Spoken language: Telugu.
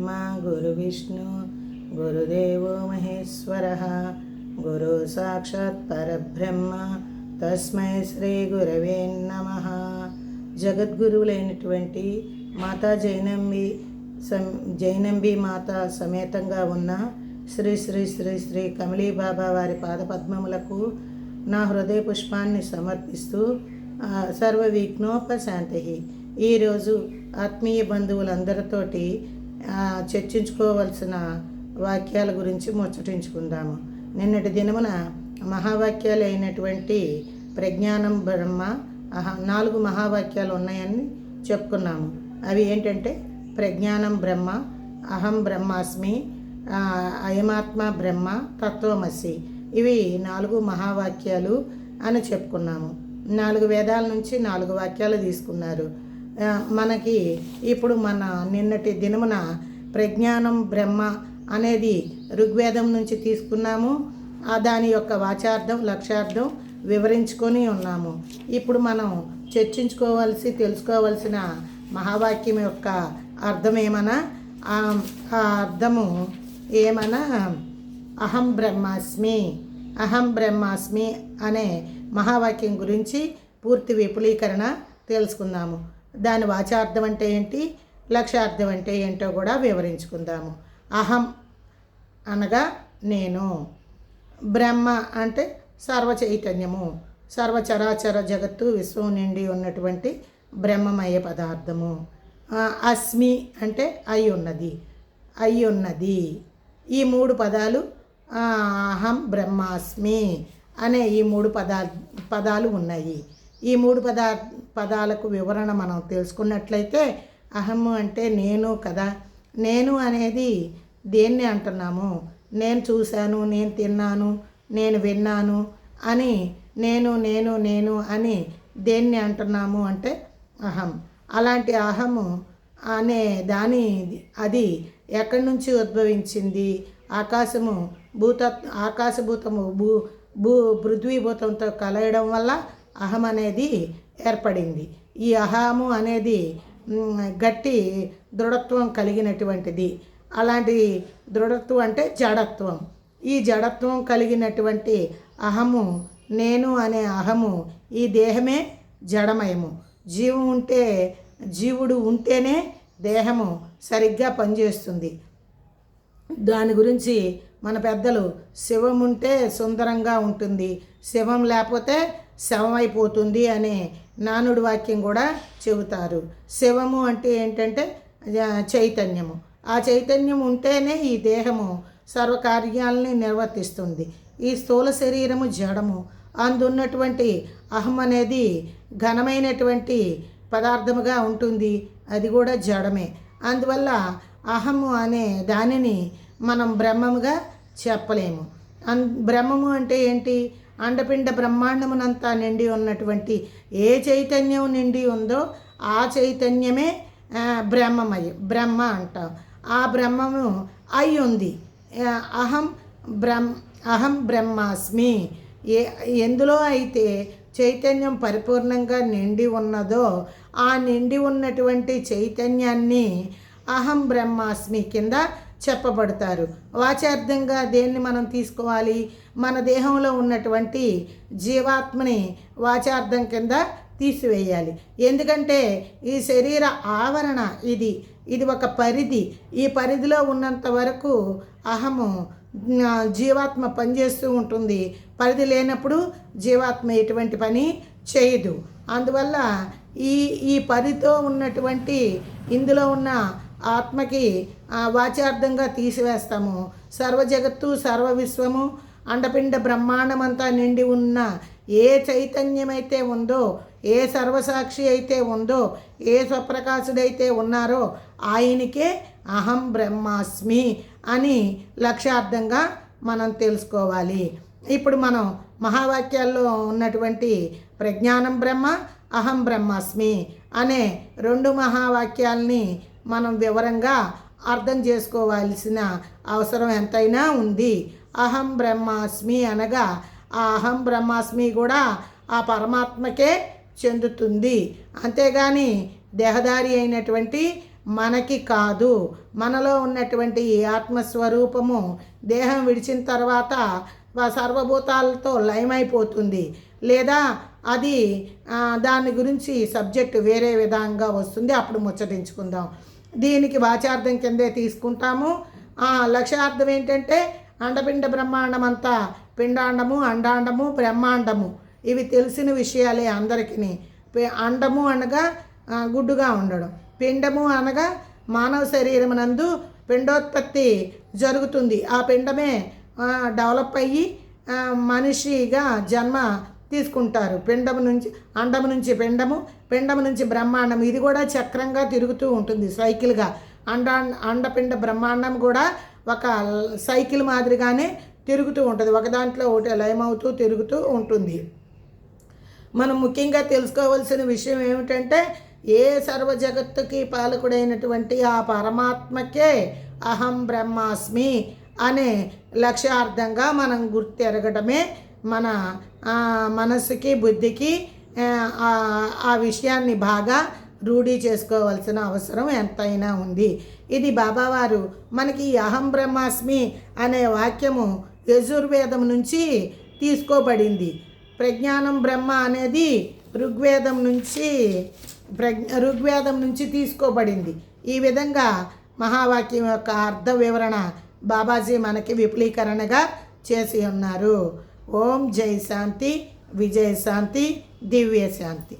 गुरुविष्णु गुरुदेवो महेश्वरः गुरु साक्षात् परब्रह्म तस्मै శ్రీ గురవే నమః. జగద్గురువులైనటువంటి మాతా జైనంబి మాత సమేతంగా ఉన్న శ్రీ శ్రీ శ్రీ శ్రీ కమలీబాబా వారి పాదపద్మములకు నా హృదయ పుష్పాన్ని సమర్పిస్తూ సర్వ విఘ్నోపశాంతి. ఈరోజు ఆత్మీయ బంధువులందరితోటి చర్చించుకోవలసిన వాక్యాల గురించి ముచ్చటించుకుందాము. నిన్నటి దినమున మహావాక్యాలు అయినటువంటి ప్రజ్ఞానం బ్రహ్మ 4 మహావాక్యాలు ఉన్నాయని చెప్పుకున్నాము. అవి ఏంటంటే ప్రజ్ఞానం బ్రహ్మ, అహం బ్రహ్మాస్మి, అయమాత్మ బ్రహ్మ, తత్వమసి. ఇవి 4 మహావాక్యాలు అని చెప్పుకున్నాము. 4 వేదాల నుంచి 4 వాక్యాలు తీసుకున్నారు. మనకి ఇప్పుడు మన నిన్నటి దినమున ప్రజ్ఞానం బ్రహ్మ అనేది ఋగ్వేదం నుంచి తీసుకున్నాము. దాని యొక్క వాచార్థం లక్ష్యార్థం వివరించుకొని ఉన్నాము. ఇప్పుడు మనం తెలుసుకోవాల్సిన మహావాక్యం యొక్క అర్థం ఏమన్నా, ఆ అర్థము ఏమన్నా అహం బ్రహ్మాస్మి అనే మహావాక్యం గురించి పూర్తి విపులీకరణ తెలుసుకుందాము. దాని వాచార్థం అంటే ఏంటి, లక్ష్యార్థం అంటే ఏంటో కూడా వివరించుకుందాము. అహం అనగా నేను, బ్రహ్మ అంటే సర్వ చైతన్యము, సర్వచరాచర జగత్తు విశ్వం నిండి ఉన్నటువంటి బ్రహ్మమయ పదార్థము. అస్మి అంటే అయి ఉన్నది. ఈ 3 పదాలు అహం బ్రహ్మాస్మి అనే ఈ 3 పదాలు ఉన్నాయి. ఈ 3 పదాలకు వివరణ మనం తెలుసుకున్నట్లయితే అహం అంటే నేను కదా. నేను అనేది దేన్ని అంటున్నాము, నేను చూశాను, నేను తిన్నాను, నేను విన్నాను అని నేను అని దేన్ని అంటున్నాము అంటే అహం. అలాంటి అహము అనే అది ఎక్కడి నుంచి ఉద్భవించింది? ఆకాశభూతము పృథ్వీభూతంతో కలయడం వల్ల అహం అనేది ఏర్పడింది. ఈ అహము అనేది గట్టి దృఢత్వం కలిగినటువంటిది. అలాంటి దృఢత్వం అంటే జడత్వం. ఈ జడత్వం కలిగినటువంటి అహము, నేను అనే అహము, ఈ దేహమే జడమయము. జీవుడు ఉంటేనే దేహము సరిగ్గా పనిచేస్తుంది. దాని గురించి మన పెద్దలు శివం ఉంటే సుందరంగా ఉంటుంది, శివం లేకపోతే శవమైపోతుంది అనే నానుడి వాక్యం కూడా చెబుతారు. శివము అంటే ఏంటంటే చైతన్యము. ఆ చైతన్యం ఉంటేనే ఈ దేహము సర్వకార్యాలని నిర్వర్తిస్తుంది. ఈ స్థూల శరీరము జడము. అందున్నటువంటి అహం అనేది ఘనమైనటువంటి పదార్థముగా ఉంటుంది, అది కూడా జడమే. అందువల్ల అహము అనే దానిని మనం బ్రహ్మముగా చెప్పలేము. బ్రహ్మము అంటే ఏంటి? అండపిండ బ్రహ్మాండమునంతా నిండి ఉన్నటువంటి ఏ చైతన్యం నిండి ఉందో ఆ చైతన్యమే బ్రహ్మ అంటాం. ఆ బ్రహ్మము అయి ఉంది. అహం బ్రహ్మాస్మి. ఎందులో అయితే చైతన్యం పరిపూర్ణంగా నిండి ఉన్నదో ఆ నిండి ఉన్నటువంటి చైతన్యాన్ని అహం బ్రహ్మాస్మి కింద చెప్పబడతారు. వాచార్థంగా దేన్ని మనం తీసుకోవాలి? మన దేహంలో ఉన్నటువంటి జీవాత్మని వాచార్థం కింద తీసివేయాలి. ఎందుకంటే ఈ శరీర ఆవరణ ఇది ఒక పరిధి. ఈ పరిధిలో ఉన్నంత వరకు అహము జీవాత్మ పనిచేస్తూ ఉంటుంది. పరిధి లేనప్పుడు జీవాత్మ ఎటువంటి పని చేయదు. అందువల్ల ఈ పరిధితో ఉన్నటువంటి ఇందులో ఉన్న ఆత్మకి వాచార్థంగా తీసివేస్తాము. సర్వ జగత్తు, సర్వ విశ్వము, అండపిండ బ్రహ్మాండమంతా నిండి ఉన్న ఏ చైతన్యమైతే ఉందో, ఏ సర్వసాక్షి అయితే ఉందో, ఏ స్వప్రకాశుడైతే ఉన్నారో ఆయనకే అహం బ్రహ్మాస్మి అని లక్ష్యార్థంగా మనం తెలుసుకోవాలి. ఇప్పుడు మనం మహావాక్యాల్లో ఉన్నటువంటి ప్రజ్ఞానం బ్రహ్మ, అహం బ్రహ్మాస్మి అనే 2 మహావాక్యాలని మనం వివరంగా అర్థం చేసుకోవాల్సిన అవసరం ఎంతైనా ఉంది. అహం బ్రహ్మాస్మి అనగా ఆ అహం బ్రహ్మాస్మి కూడా ఆ పరమాత్మకే చెందుతుంది. అంతేగాని దేహదారి అయినటువంటి మనకి కాదు. మనలో ఉన్నటువంటి ఈ ఆత్మస్వరూపము దేహం విడిచిన తర్వాత సర్వభూతాలతో లయమైపోతుంది, లేదా అది దాని గురించి సబ్జెక్టు వేరే విధంగా వస్తుంది. అప్పుడు ముచ్చటించుకుందాం. దీనికి వాచార్థం కిందే తీసుకుంటాము. లక్ష్యార్థం ఏంటంటే అండపిండ బ్రహ్మాండం అంతా పిండాండము, అండాండము, బ్రహ్మాండము ఇవి తెలిసిన విషయాలే అందరికీ. అండము అనగా గుడ్డుగా ఉండడం, పిండము అనగా మానవ శరీరం నందు పిండోత్పత్తి జరుగుతుంది. ఆ పిండమే డెవలప్ అయ్యి మనిషిగా జన్మ తీసుకుంటారు. పిండము నుంచి అండము నుంచి పిండము, పిండము నుంచి బ్రహ్మాండం. ఇది కూడా చక్రంగా తిరుగుతూ ఉంటుంది, సైకిల్గా. అండపిండ బ్రహ్మాండం కూడా ఒక సైకిల్ మాదిరిగానే తిరుగుతూ ఉంటుంది, ఒక దాంట్లో ఒకటి లయమవుతూ తిరుగుతూ ఉంటుంది. మనం ముఖ్యంగా తెలుసుకోవాల్సిన విషయం ఏమిటంటే ఏ సర్వ జగత్తుకి పాలకుడైనటువంటి ఆ పరమాత్మకే అహం బ్రహ్మాస్మి అనే లక్ష్యార్థంగా మనం గుర్తెరగడమే మన మనసుకి బుద్ధికి ఆ విషయాన్ని బాగా రూఢీ చేసుకోవాల్సిన అవసరం ఎంతైనా ఉంది. ఇది బాబావారు మనకి అహం బ్రహ్మాస్మి అనే వాక్యము యజుర్వేదం నుంచి తీసుకోబడింది. ప్రజ్ఞానం బ్రహ్మ అనేది ఋగ్వేదం నుంచి తీసుకోబడింది. ఈ విధంగా మహావాక్యం యొక్క అర్థ వివరణ బాబాజీ మనకి విపులీకరణగా చేసి ఉన్నారు. ఓం జై శాంతి, విజయ శాంతి, దివ్య శాంతి.